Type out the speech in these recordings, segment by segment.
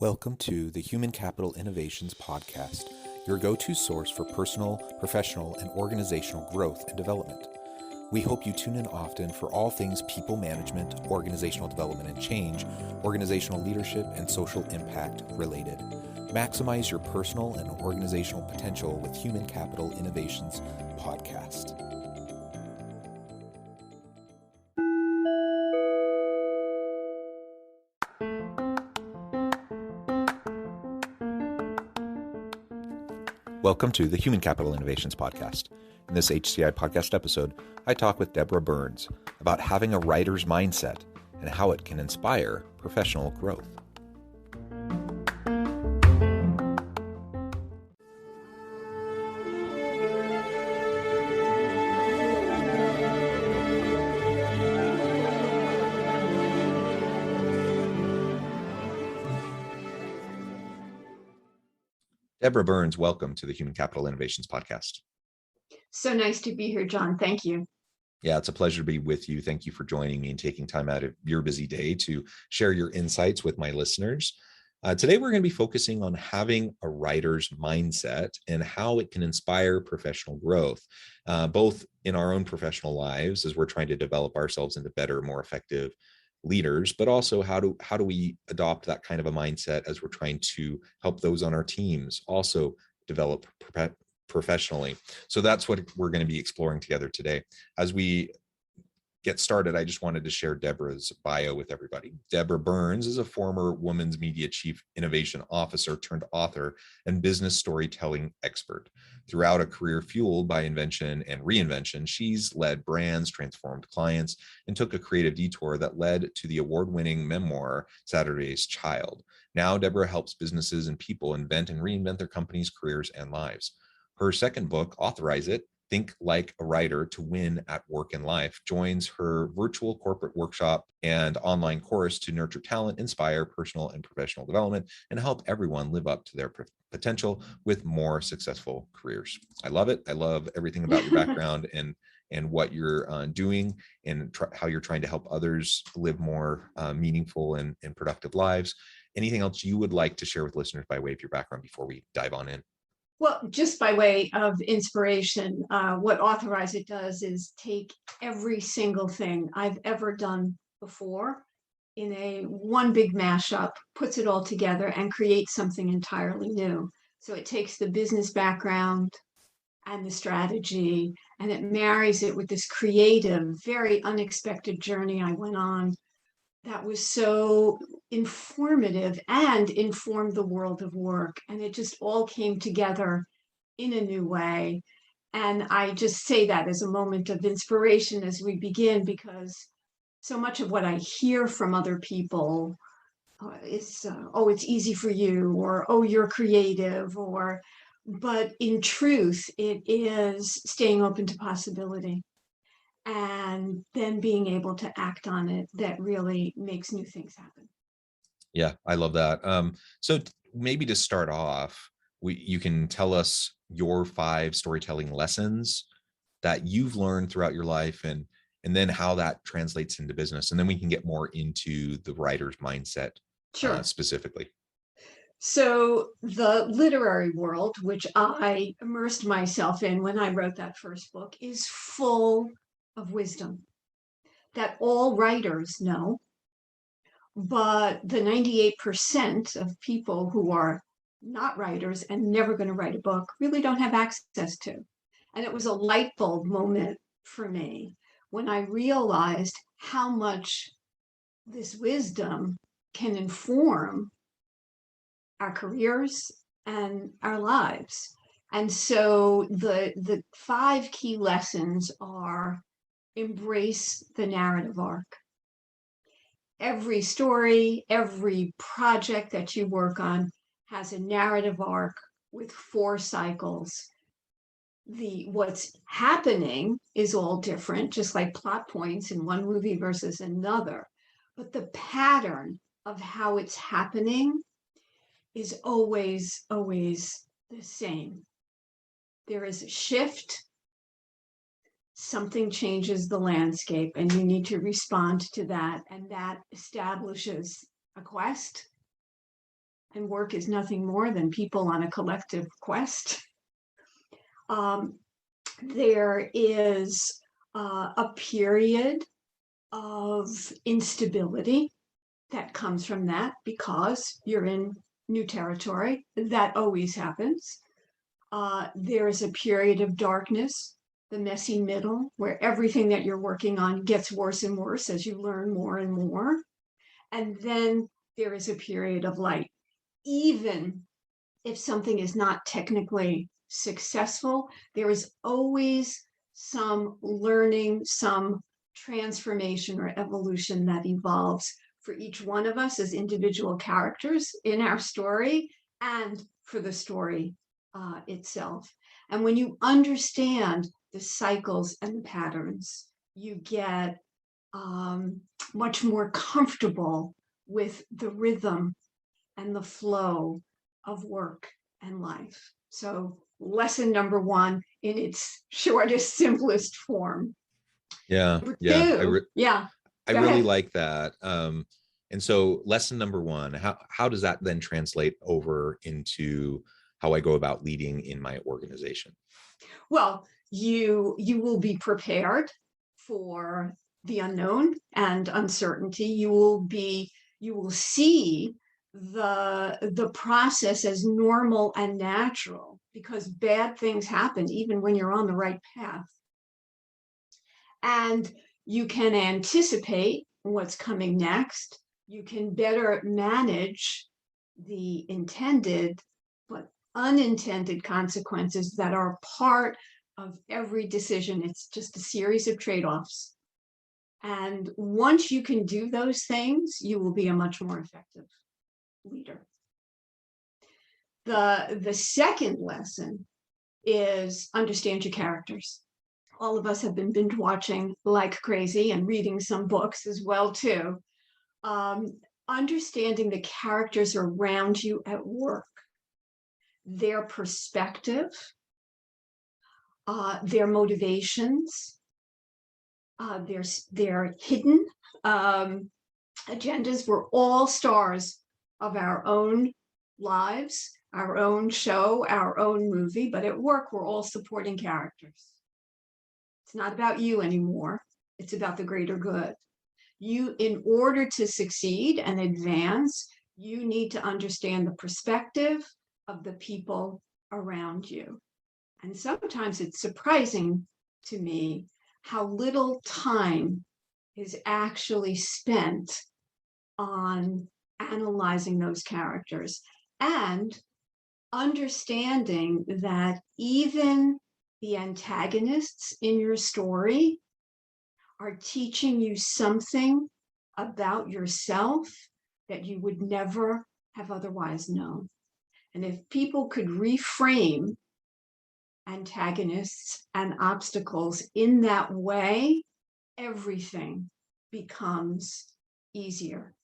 Welcome to the Human Capital Innovations Podcast, your go-to source for personal, professional, and organizational growth and development. We hope you tune in often for all things people management, organizational development and change, organizational leadership, and social impact related. Maximize your personal and organizational potential with Human Capital Innovations Podcast. Welcome to the Human Capital Innovations Podcast. In this HCI podcast episode, I talk with Deborah Burns about having a writer's mindset and how it can inspire professional growth. Deborah Burns, welcome to the Human Capital Innovations Podcast. So nice to be here, John. Thank you. Yeah, it's a pleasure to be with you. Thank you for joining me and taking time out of your busy day to share your insights with my listeners. Today, we're going to be focusing on having a writer's mindset and how it can inspire professional growth, both in our own professional lives as we're trying to develop ourselves into better, more effective leaders, but also how do we adopt that kind of a mindset as we're trying to help those on our teams also develop professionally. So that's what we're going to be exploring together today. As we get started, I just wanted to share Deborah's bio with everybody. Deborah Burns is a former Women's Media Chief Innovation Officer turned author and business storytelling expert. Throughout a career fueled by invention and reinvention, she's led brands, transformed clients, and took a creative detour that led to the award-winning memoir, Saturday's Child. Now, Deborah helps businesses and people invent and reinvent their companies, careers, and lives. Her second book, Authorize It, Think Like a Writer to Win at Work and Life, joins her virtual corporate workshop and online course to nurture talent, inspire personal and professional development, and help everyone live up to their potential with more successful careers. I love it. I love everything about your background and what you're doing and how you're trying to help others live more meaningful and productive lives. Anything else you would like to share with listeners by way of your background before we dive on in? Well, just by way of inspiration, what Authorize It does is take every single thing I've ever done before in a one big mashup, puts it all together and creates something entirely new. So it takes the business background and the strategy, and it marries it with this creative, very unexpected journey I went on that was so informative and informed the world of work. And it just all came together in a new way. And I just say that as a moment of inspiration as we begin, because so much of what I hear from other people is, oh, it's easy for you, or, oh, you're creative, but in truth, it is staying open to possibility. And then being able to act on it that really makes new things happen. Yeah, I love that. So maybe to start off, you can tell us your 5 storytelling lessons that you've learned throughout your life and then how that translates into business. And then we can get more into the writer's mindset specifically. So the literary world, which I immersed myself in when I wrote that first book, is full of wisdom that all writers know, but the 98% of people who are not writers and never going to write a book really don't have access to. And it was a light bulb moment for me when I realized how much this wisdom can inform our careers and our lives. And so the 5 key lessons are: embrace the narrative arc. Every story, every project that you work on has a narrative arc with 4 cycles. What's happening is all different, just like plot points in one movie versus another. But the pattern of how it's happening is always the same. There is a shift. Something changes the landscape and you need to respond to that. And that establishes a quest, and work is nothing more than people on a collective quest. There is a period of instability that comes from that because you're in new territory. That always happens. There is a period of darkness, the messy middle, where everything that you're working on gets worse and worse as you learn more and more. And then there is a period of light. Even if something is not technically successful, there is always some learning, some transformation or evolution that evolves for each one of us as individual characters in our story and for the story itself. And when you understand the cycles and the patterns, you get much more comfortable with the rhythm and the flow of work and life. So lesson number one in its shortest, simplest form. Yeah, Number yeah. two, yeah, I go really ahead. like that. And so lesson number one, how does that then translate over into how I go about leading in my organization? Well, you will be prepared for the unknown and uncertainty. You will see the process as normal and natural because bad things happen even when you're on the right path. And you can anticipate what's coming next. You can better manage the intended but unintended consequences that are part of every decision. It's just a series of trade-offs. And once you can do those things, you will be a much more effective leader. The second lesson is understand your characters. All of us have been binge watching like crazy and reading some books as well too. Understanding the characters around you at work, their perspective, their motivations, their hidden agendas. We're all stars of our own lives, our own show, our own movie, but at work, we're all supporting characters. It's not about you anymore. It's about the greater good. You, in order to succeed and advance, you need to understand the perspective of the people around you. And sometimes it's surprising to me how little time is actually spent on analyzing those characters and understanding that even the antagonists in your story are teaching you something about yourself that you would never have otherwise known. And if people could reframe antagonists and obstacles in that way, everything becomes easier.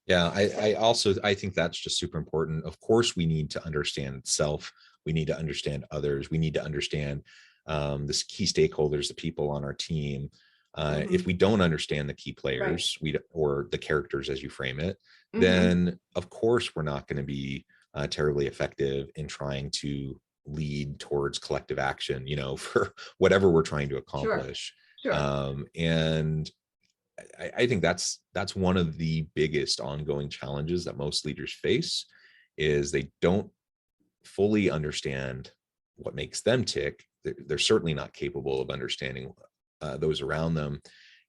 Yeah, I think that's just super important. Of course, we need to understand self. We need to understand others. We need to understand the key stakeholders, the people on our team. If we don't understand the key Right. players, or the characters as you frame it, Mm-hmm. then of course we're not going to be terribly effective in trying to lead towards collective action, for whatever we're trying to Sure. accomplish. Sure. And I think that's one of the biggest ongoing challenges that most leaders face is they don't fully understand what makes them tick. They're certainly not capable of understanding those around them,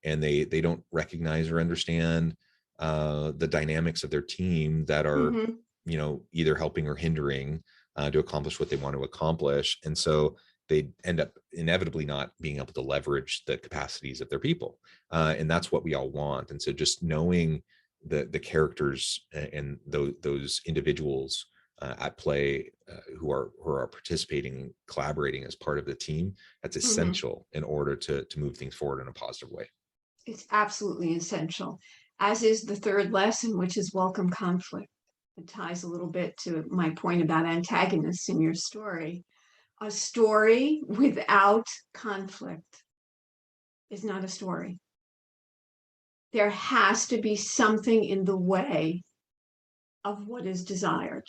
and they don't recognize or understand the dynamics of their team that are, Mm-hmm. either helping or hindering to accomplish what they want to accomplish. And so they end up inevitably not being able to leverage the capacities of their people. And that's what we all want. And so just knowing the characters and those individuals at play who are participating, collaborating as part of the team, that's Mm-hmm. essential in order to move things forward in a positive way. It's absolutely essential, as is the third lesson, which is welcome conflict. It ties a little bit to my point about antagonists in your story. A story without conflict is not a story. There has to be something in the way of what is desired,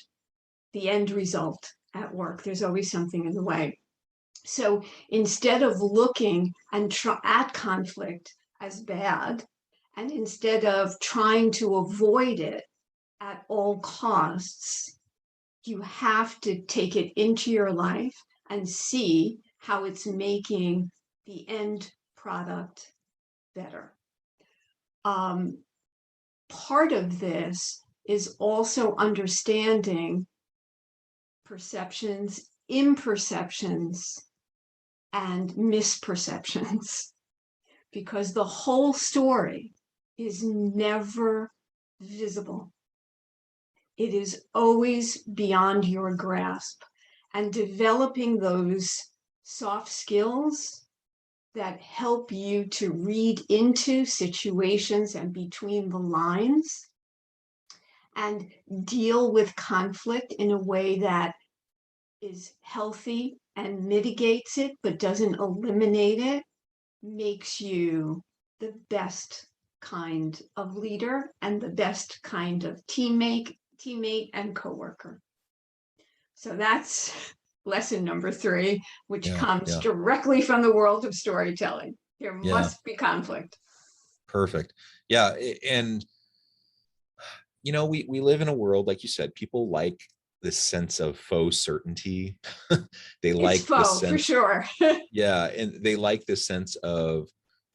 the end result at work. There's always something in the way. So instead of looking at conflict as bad, and instead of trying to avoid it at all costs, you have to take it into your life and see how it's making the end product better. Part of this is also understanding perceptions, imperceptions, and misperceptions, because the whole story is never visible. It is always beyond your grasp. And developing those soft skills that help you to read into situations and between the lines and deal with conflict in a way that is healthy and mitigates it but doesn't eliminate it, makes you the best kind of leader and the best kind of teammate and coworker. So that's lesson number 3, which comes directly from the world of storytelling. There must be conflict. Perfect. Yeah. And, you know, we live in a world, like you said, people like this sense of faux certainty. They like faux, for sure. Yeah. And they like this sense of,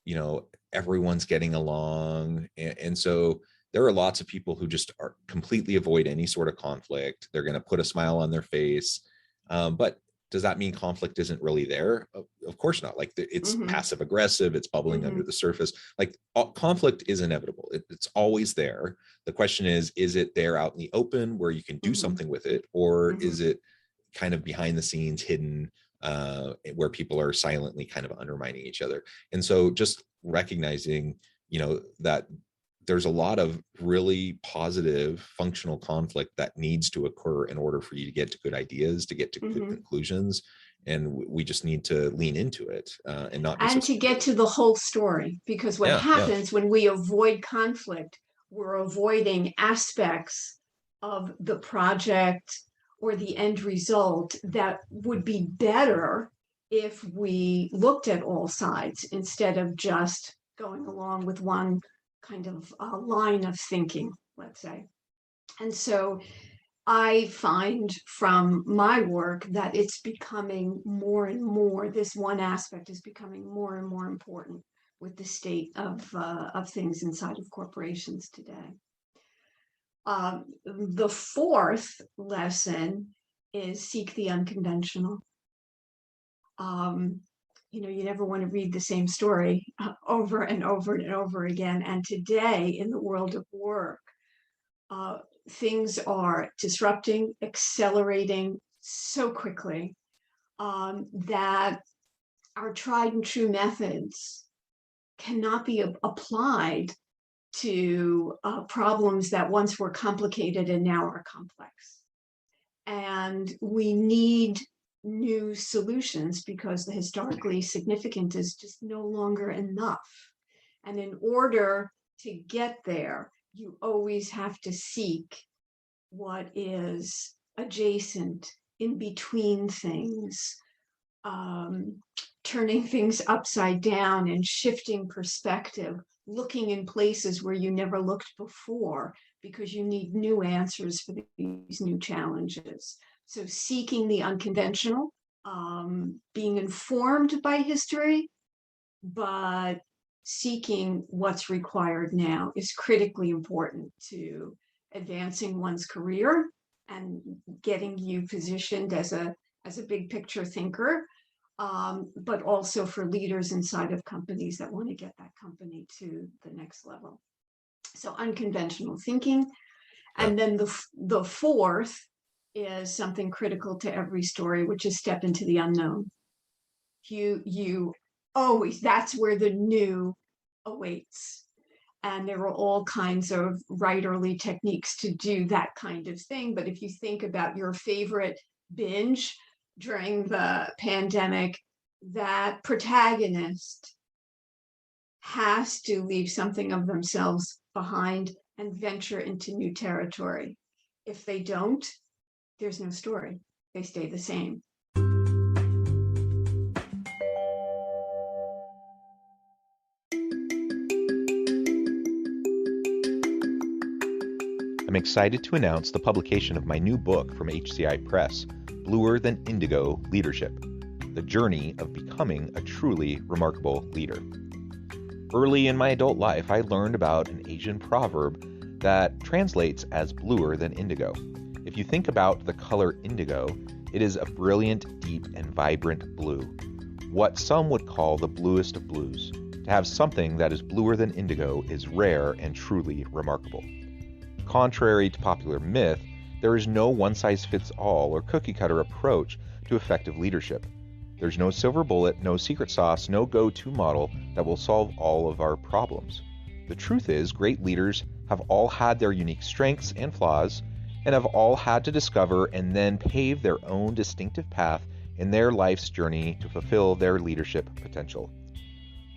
you know, everyone's getting along. And so there are lots of people who just are completely avoid any sort of conflict. They're going to put a smile on their face. But does that mean conflict isn't really there? Of course not. Like it's passive aggressive, it's bubbling under the surface. Like conflict is inevitable. It's always there. The question is it there out in the open where you can do something with it? Or is it kind of behind the scenes, hidden, where people are silently kind of undermining each other? And so just recognizing, you know, that there's a lot of really positive functional conflict that needs to occur in order for you to get to good ideas, to get to good conclusions. And we just need to lean into it and not be to get to the whole story, because what happens when we avoid conflict, we're avoiding aspects of the project or the end result that would be better if we looked at all sides instead of just going along with one kind of line of thinking, let's say. And so I find from my work that it's becoming more and more, this one aspect is becoming more and more important with the state of things inside of corporations today. The 4th lesson is seek the unconventional. You know, you never want to read the same story over and over and over again. And today in the world of work, things are disrupting, accelerating so quickly that our tried and true methods cannot be applied to problems that once were complicated and now are complex. And we need new solutions because the historically significant is just no longer enough. And in order to get there, you always have to seek what is adjacent, in between things, turning things upside down and shifting perspective, looking in places where you never looked before because you need new answers for these new challenges. So seeking the unconventional, being informed by history, but seeking what's required now is critically important to advancing one's career and getting you positioned as a big picture thinker, but also for leaders inside of companies that want to get that company to the next level. So unconventional thinking. And then the 4th is something critical to every story, which is step into the unknown. You always, that's where the new awaits. And there are all kinds of writerly techniques to do that kind of thing. But if you think about your favorite binge during the pandemic, that protagonist has to leave something of themselves behind and venture into new territory. If they don't, there's no story. They stay the same. I'm excited to announce the publication of my new book from HCI Press, Bluer Than Indigo Leadership: The Journey of Becoming a Truly Remarkable Leader. Early in my adult life, I learned about an Asian proverb that translates as bluer than indigo. If you think about the color indigo, it is a brilliant, deep, and vibrant blue, what some would call the bluest of blues. To have something that is bluer than indigo is rare and truly remarkable. Contrary to popular myth, there is no one-size-fits-all or cookie-cutter approach to effective leadership. There's no silver bullet, no secret sauce, no go-to model that will solve all of our problems. The truth is, great leaders have all had their unique strengths and flaws, and have all had to discover and then pave their own distinctive path in their life's journey to fulfill their leadership potential.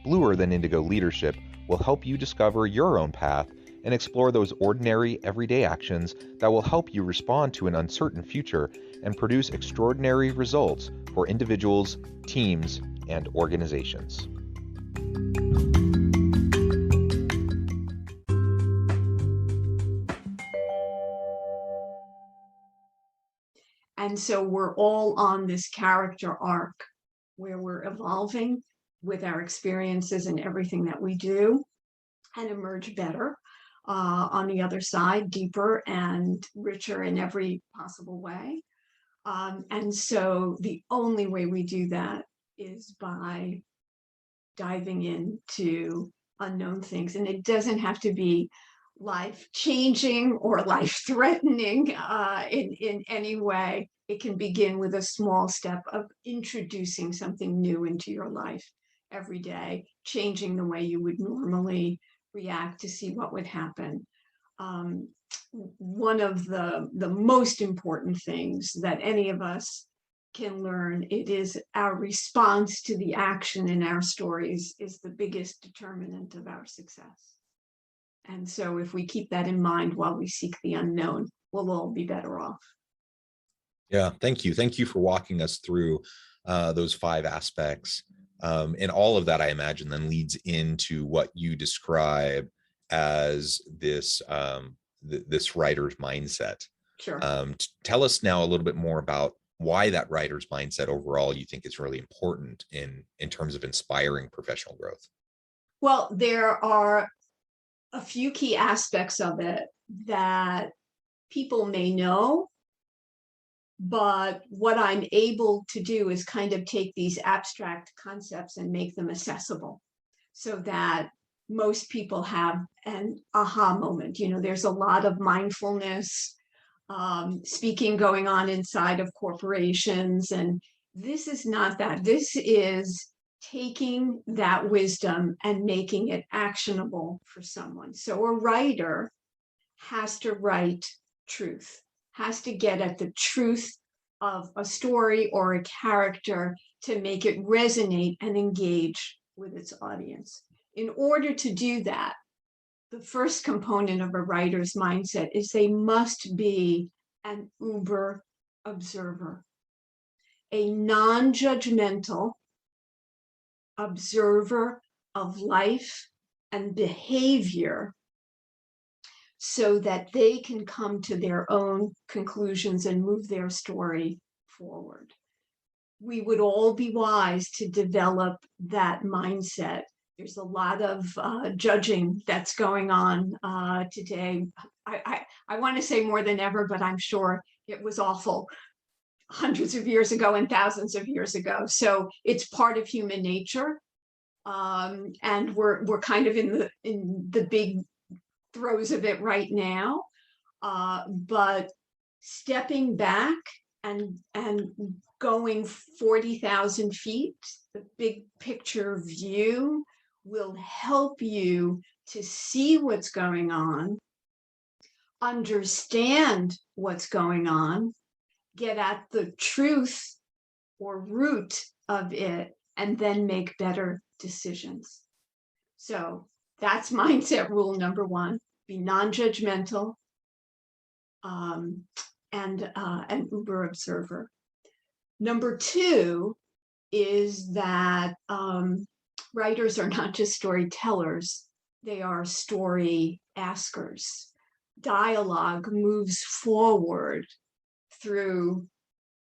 Bluer Than Indigo Leadership will help you discover your own path and explore those ordinary, everyday actions that will help you respond to an uncertain future and produce extraordinary results for individuals, teams, and organizations. And so we're all on this character arc where we're evolving with our experiences and everything that we do, and emerge better on the other side, deeper and richer in every possible way. And so the only way we do that is by diving into unknown things. And it doesn't have to be life-changing or life-threatening in any way. It can begin with a small step of introducing something new into your life every day, changing the way you would normally react to see what would happen. One of the most important things that any of us can learn, it is our response to the action in our stories is the biggest determinant of our success. And so if we keep that in mind while we seek the unknown, we'll all be better off. Yeah, thank you. Thank you for walking us through those 5 aspects. And all of that, I imagine, then leads into what you describe as this this writer's mindset. Sure. Tell us now a little bit more about why that writer's mindset overall you think is really important in terms of inspiring professional growth. Well, there are a few key aspects of it that people may know, but what I'm able to do is kind of take these abstract concepts and make them accessible so that most people have an aha moment. You know, there's a lot of mindfulness speaking going on inside of corporations, and this is not that. This is taking that wisdom and making it actionable for someone. So a writer has to write truth, has to get at the truth of a story or a character to make it resonate and engage with its audience. In order to do that, the first component of a writer's mindset is they must be an uber observer, a non-judgmental observer of life and behavior, so that they can come to their own conclusions and move their story forward. We would all be wise to develop that mindset. There's a lot of judging that's going on today. I want to say more than ever, but I'm sure it was awful hundreds of years ago and thousands of years ago. So it's part of human nature, and we're kind of in the big throes of it right now. But stepping back and going 40,000 feet, the big picture view will help you to see what's going on, understand what's going on, get at the truth or root of it, and then make better decisions. So that's mindset rule number 1. Be non-judgmental, and an Uber observer. Number two is that writers are not just storytellers, they are story askers. Dialogue moves forward through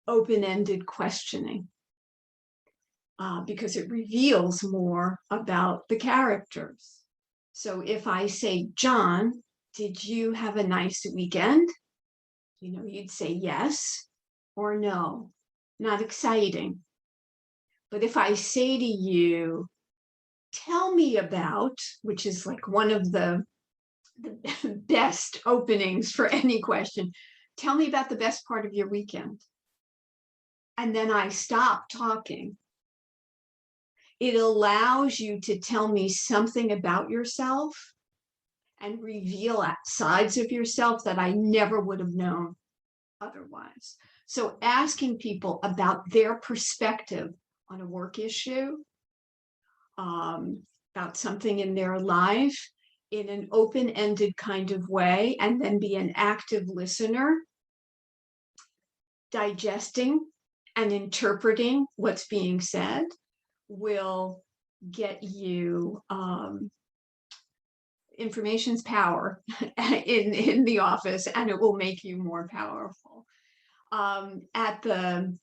open-ended questioning because it reveals more about the characters. So if I say, John, did you have a nice weekend? You'd say yes or no, not exciting. But if I say to you, tell me about, which is like one of the best openings for any question, tell me about the best part of your weekend. And then I stop talking. It allows you to tell me something about yourself and reveal sides of yourself that I never would have known otherwise. So asking people about their perspective on a work issue, about something in their life in an open-ended kind of way, and then be an active listener, digesting and interpreting what's being said, will get you information's power in the office, and it will make you more powerful. At the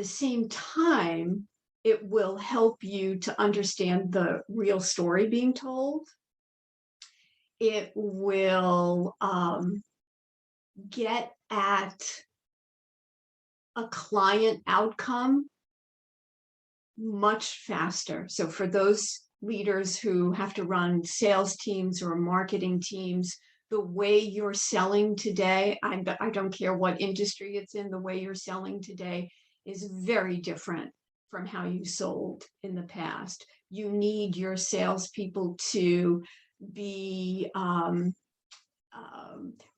same time, it will help you to understand the real story being told. It will get at a client outcome much faster. So for those leaders who have to run sales teams or marketing teams, the way you're selling today, I don't care what industry it's in, the way you're selling today is very different from how you sold in the past. You need your salespeople to be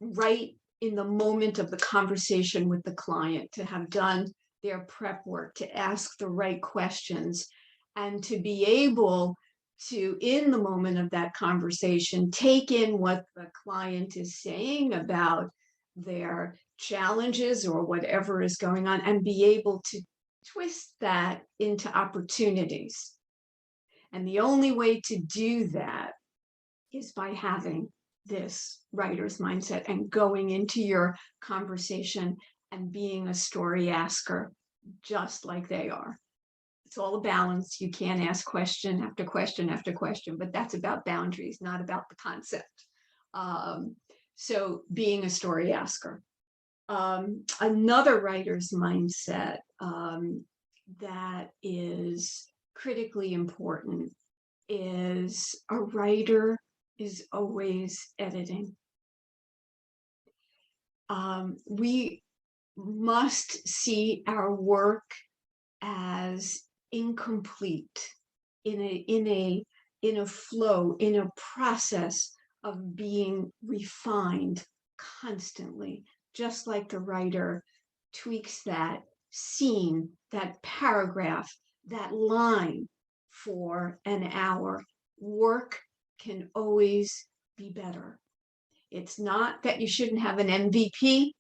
right in the moment of the conversation with the client, to have done their prep work, to ask the right questions, and to be able to, in the moment of that conversation, take in what the client is saying about their challenges or whatever is going on, and be able to twist that into opportunities. And the only way to do that is by having this writer's mindset and going into your conversation and being a story asker just like they are. It's all a balance. You can't ask question after question after question, but that's about boundaries, not about the concept. So being a story asker. Another writer's mindset that is critically important is a writer is always editing. We must see our work as incomplete, in a flow, in a process of being refined constantly, just like the writer tweaks that scene, that paragraph, that line for an hour. Work can always be better. It's not that you shouldn't have an MVP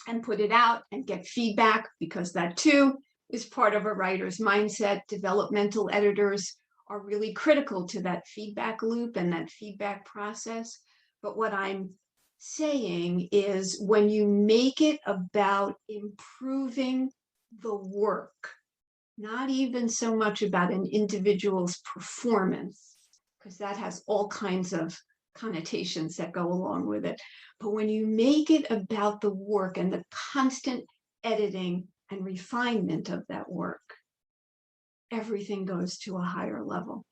and put it out and get feedback, because that too is part of a writer's mindset. Developmental editors are really critical to that feedback loop and that feedback process. But what I'm saying is, when you make it about improving the work, not even so much about an individual's performance, because that has all kinds of connotations that go along with it. But when you make it about the work and the constant editing and refinement of that work, everything goes to a higher level.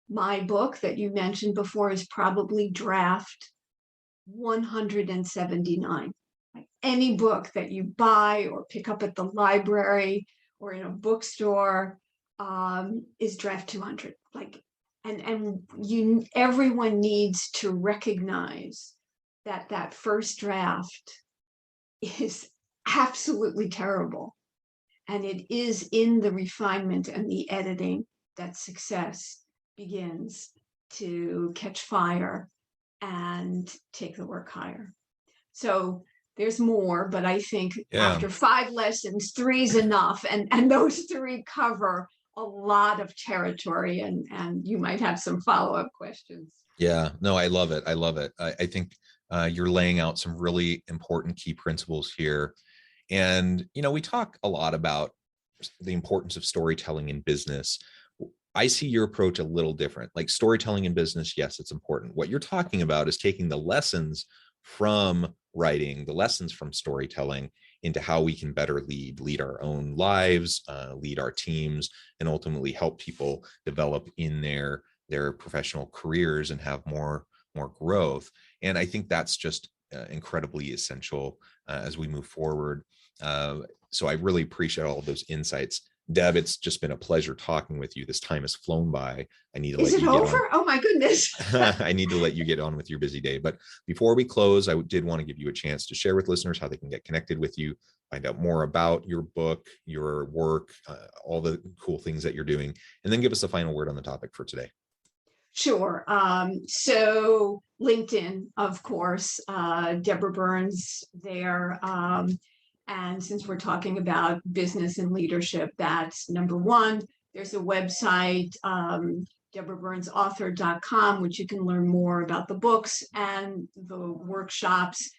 My book that you mentioned before is probably draft 179. Like any book that you buy or pick up at the library or in a bookstore is draft 200. And everyone needs to recognize that that first draft is absolutely terrible. And it is in the refinement and the editing that success begins to catch fire and take the work higher. So there's more, but I think Yeah. after 5 lessons, 3's enough. And those 3 cover a lot of territory, and you might have some follow-up questions. Yeah, no, I love it. I love it. I think you're laying out some really important key principles here. And, we talk a lot about the importance of storytelling in business. I see your approach a little different. Like storytelling in business, yes, it's important. What you're talking about is taking the lessons from writing, the lessons from storytelling into how we can better lead our own lives, lead our teams, and ultimately help people develop in their professional careers and have more growth. And I think that's just incredibly essential as we move forward. So I really appreciate all of those insights. Deb, it's just been a pleasure talking with you. This time has flown by. I need to Is let it you get over? on. Oh my goodness. I need to let you get on with your busy day. But before we close, I did want to give you a chance to share with listeners how they can get connected with you, find out more about your book, your work, all the cool things that you're doing, and then give us a final word on the topic for today. Sure. So LinkedIn, of course, Deborah Burns there. And since we're talking about business and leadership, that's number one. There's a website, deborahburnsauthor.com, which you can learn more about the books and the workshops,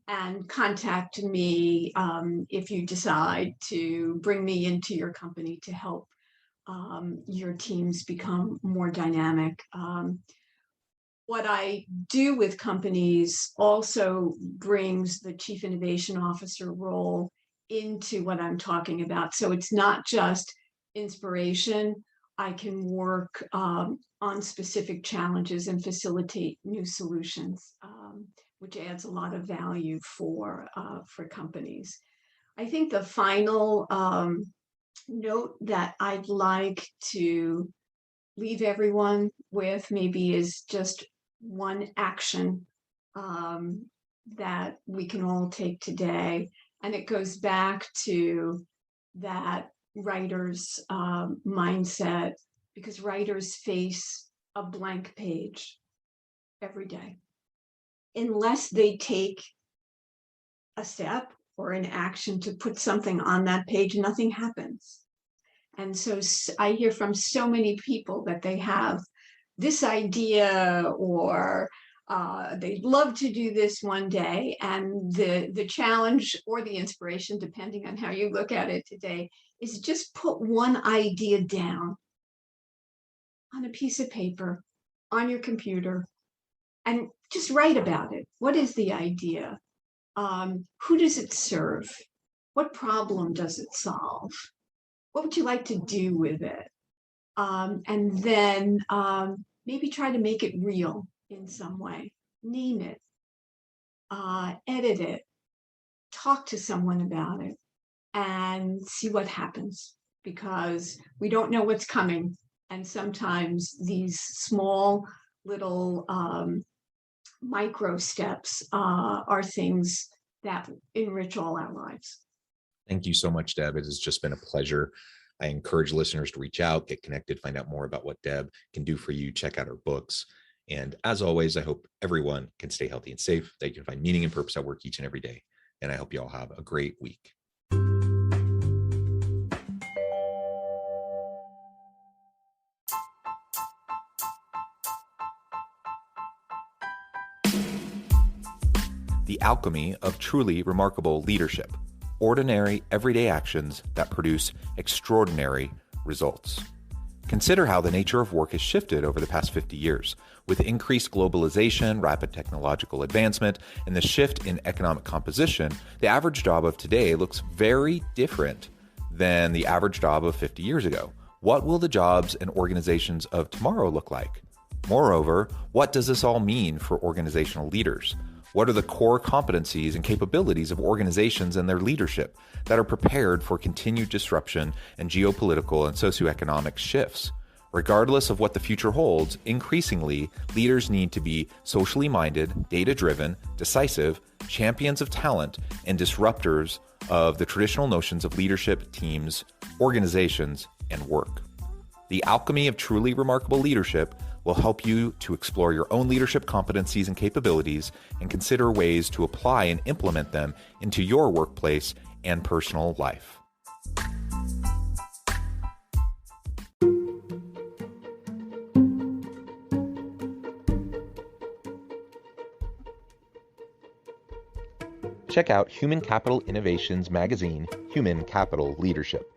and contact me if you decide to bring me into your company to help your teams become more dynamic. What I do with companies also brings the Chief Innovation Officer role into what I'm talking about. So it's not just inspiration. I can work on specific challenges and facilitate new solutions, which adds a lot of value for companies. I think the final note that I'd like to leave everyone with maybe is just one action that we can all take today. And it goes back to that writer's mindset, because writers face a blank page every day. Unless they take a step or an action to put something on that page, nothing happens. And so I hear from so many people that they have this idea, or they'd love to do this one day. And the challenge or the inspiration, depending on how you look at it today, is just put one idea down on a piece of paper, on your computer, and just write about it. What is the idea? Who does it serve? What problem does it solve? What would you like to do with it? And then maybe try to make it real in some way. Name it, edit it, talk to someone about it, and see what happens, because we don't know what's coming. And sometimes these small little micro steps are things that enrich all our lives. Thank you so much, Deb. It has just been a pleasure. I encourage listeners to reach out, get connected, find out more about what Deb can do for you, check out her books. And as always, I hope everyone can stay healthy and safe, that you can find meaning and purpose at work each and every day. And I hope you all have a great week. The alchemy of truly remarkable leadership. Ordinary, everyday actions that produce extraordinary results. Consider how the nature of work has shifted over the past 50 years. With increased globalization, rapid technological advancement, and the shift in economic composition, the average job of today looks very different than the average job of 50 years ago. What will the jobs and organizations of tomorrow look like? Moreover, what does this all mean for organizational leaders? What are the core competencies and capabilities of organizations and their leadership that are prepared for continued disruption and geopolitical and socioeconomic shifts? Regardless of what the future holds, increasingly, leaders need to be socially minded, data-driven, decisive, champions of talent, and disruptors of the traditional notions of leadership, teams, organizations, and work. The alchemy of truly remarkable leadership will will help you to explore your own leadership competencies and capabilities and consider ways to apply and implement them into your workplace and personal life. Check out Human Capital Innovations magazine, Human Capital Leadership.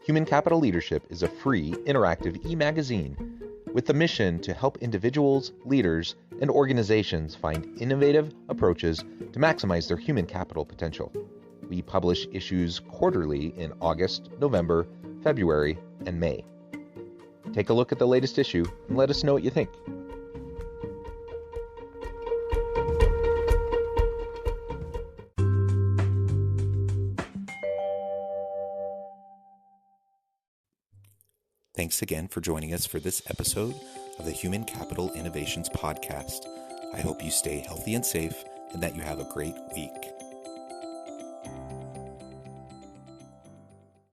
Human Capital Leadership is a free, interactive e-magazine with the mission to help individuals, leaders, and organizations find innovative approaches to maximize their human capital potential. We publish issues quarterly in August, November, February, and May. Take a look at the latest issue and let us know what you think. Thanks again for joining us for this episode of the Human Capital Innovations Podcast. I hope you stay healthy and safe and that you have a great week.